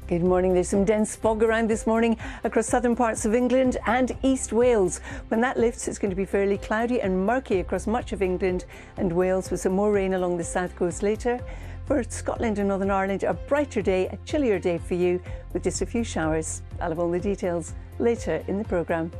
Good morning. There's some dense fog around this morning across southern parts of England and East Wales. When that lifts, it's going to be fairly cloudy and murky across much of England and Wales, with some more rain along the south coast later. For Scotland and Northern Ireland, a brighter day, a chillier day for you, with just a few showers. I'll have all the details later in the programme.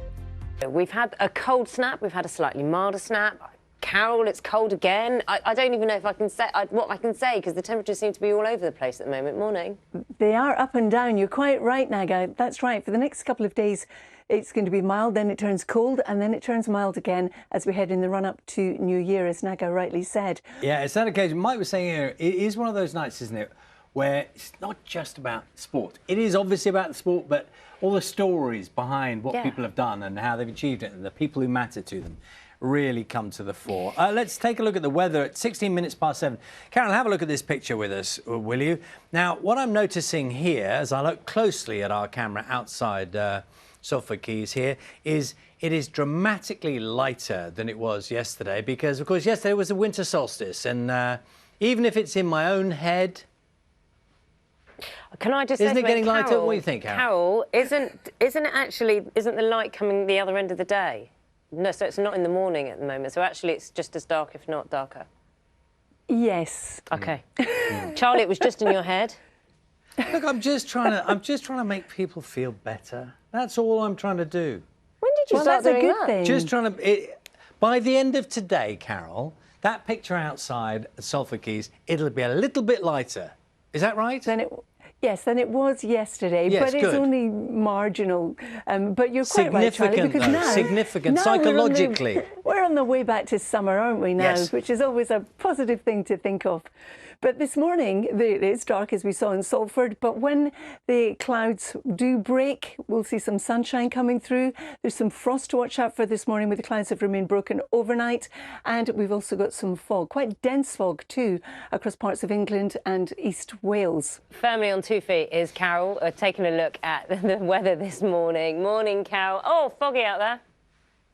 We've had a cold snap, we've had a slightly milder snap. Carol, it's cold again. I don't even know if I can say what I can say, because the temperatures seem to be all over the place at the moment. Morning. They are up and down. You're quite right, Naga. That's right. For the next couple of days, it's going to be mild, then it turns cold, and then it turns mild again as we head in the run-up to New Year, as Naga rightly said. Yeah, it's that occasion. Mike was saying here, it is one of those nights, isn't it, where it's not just about sport. It is obviously about the sport, but all the stories behind what people have done and how they've achieved it and the people who matter to them really come to the fore. Let's take a look at the weather at 16 minutes past 7. Carol, have a look at this picture with us, will you? Now, what I'm noticing here, as I look closely at our camera outside Salford Quays here, is it is dramatically lighter than it was yesterday, because, of course, yesterday was the winter solstice, and even if it's in my own head... Can I just isn't say it getting Carol, lighter? What do you think, Carol? Carol, isn't the light coming the other end of the day? No, so it's not in the morning at the moment. So actually, it's just as dark, if not darker. Yes. OK. Charlie, it was just in your head. Look, I'm just trying to make people feel better. That's all I'm trying to do. When did you start doing that? Thing. Just trying to... by the end of today, Carol, that picture outside Salford Quays, it'll be a little bit lighter. Is that right? Yes, then it was yesterday, yes, but it's only marginal. But you're quite right, Charlie, because now... Significant, psychologically. We're on the way back to summer, aren't we, now? Yes. Which is always a positive thing to think of. But this morning, it's dark, as we saw in Salford, but when the clouds do break, we'll see some sunshine coming through. There's some frost to watch out for this morning, with the clouds have remained broken overnight. And we've also got some fog, quite dense fog too, across parts of England and East Wales. Firmly on 2 feet is Carol, taking a look at the weather this morning. Morning, Carol. Oh, foggy out there.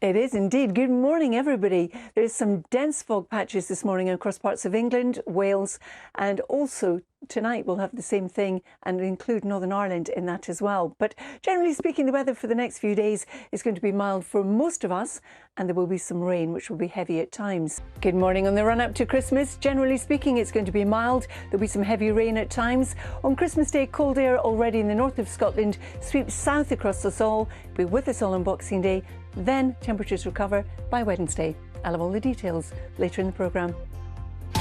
It is indeed. Good morning, everybody. There's some dense fog patches this morning across parts of England, Wales, and also tonight we'll have the same thing and include Northern Ireland in that as well. But generally speaking, the weather for the next few days is going to be mild for most of us, and there will be some rain, which will be heavy at times. Good morning. On the run-up to Christmas, generally speaking, it's going to be mild. There'll be some heavy rain at times. On Christmas Day, cold air already in the north of Scotland sweeps south across us all. Be with us all on Boxing Day. Then temperatures recover by Wednesday. I'll have all the details later in the programme.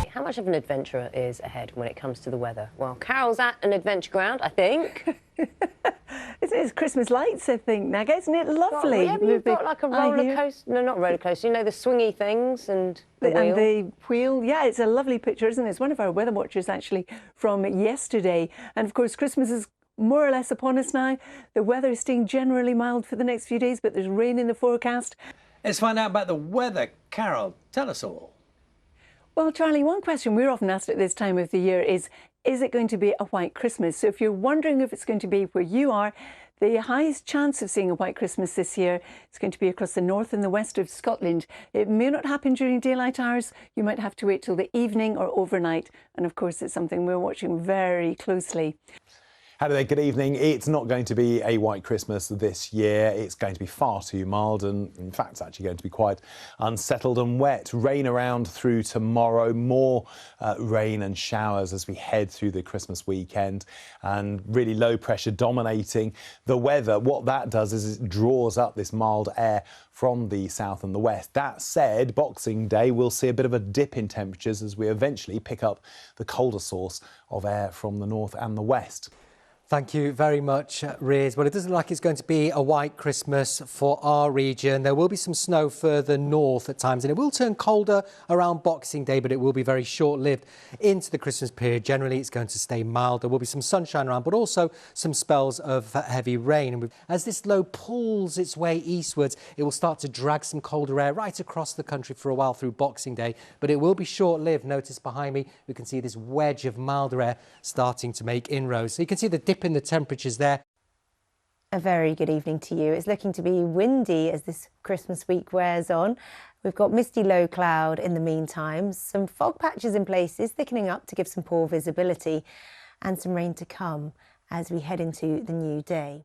How much of an adventure is ahead when it comes to the weather? Well, Carol's at an adventure ground, I think. It's Christmas lights, I think, Naga. Isn't it lovely? Well, you've got like a roller coaster. No, not roller coaster. You know, the swingy things and the wheel. And the wheel. Yeah, it's a lovely picture, isn't it? It's one of our weather watchers, actually, from yesterday. And, of course, Christmas is more or less upon us now. The weather is staying generally mild for the next few days, but there's rain in the forecast. Let's find out about the weather. Carol, tell us all. Well, Charlie, one question we're often asked at this time of the year is it going to be a white Christmas? So if you're wondering if it's going to be where you are, the highest chance of seeing a white Christmas this year is going to be across the north and the west of Scotland. It may not happen during daylight hours. You might have to wait till the evening or overnight. And of course, it's something we're watching very closely. Hello there, good evening. It's not going to be a white Christmas this year. It's going to be far too mild, and in fact, it's actually going to be quite unsettled and wet. Rain around through tomorrow, more rain and showers as we head through the Christmas weekend, and really low pressure dominating the weather. What that does is it draws up this mild air from the south and the west. That said, Boxing Day will see a bit of a dip in temperatures as we eventually pick up the colder source of air from the north and the west. Thank you very much, Riz. Well, it doesn't look like it's going to be a white Christmas for our region. There will be some snow further north at times, and it will turn colder around Boxing Day, but it will be very short-lived into the Christmas period. Generally, it's going to stay mild. There will be some sunshine around, but also some spells of heavy rain. And as this low pulls its way eastwards, it will start to drag some colder air right across the country for a while through Boxing Day, but it will be short-lived. Notice behind me, we can see this wedge of milder air starting to make inroads. So you can see the dip in the temperatures there. A very good evening to you. It's looking to be windy as this Christmas week wears on. We've got misty low cloud in the meantime, some fog patches in places thickening up to give some poor visibility, and some rain to come. as we head into the new day.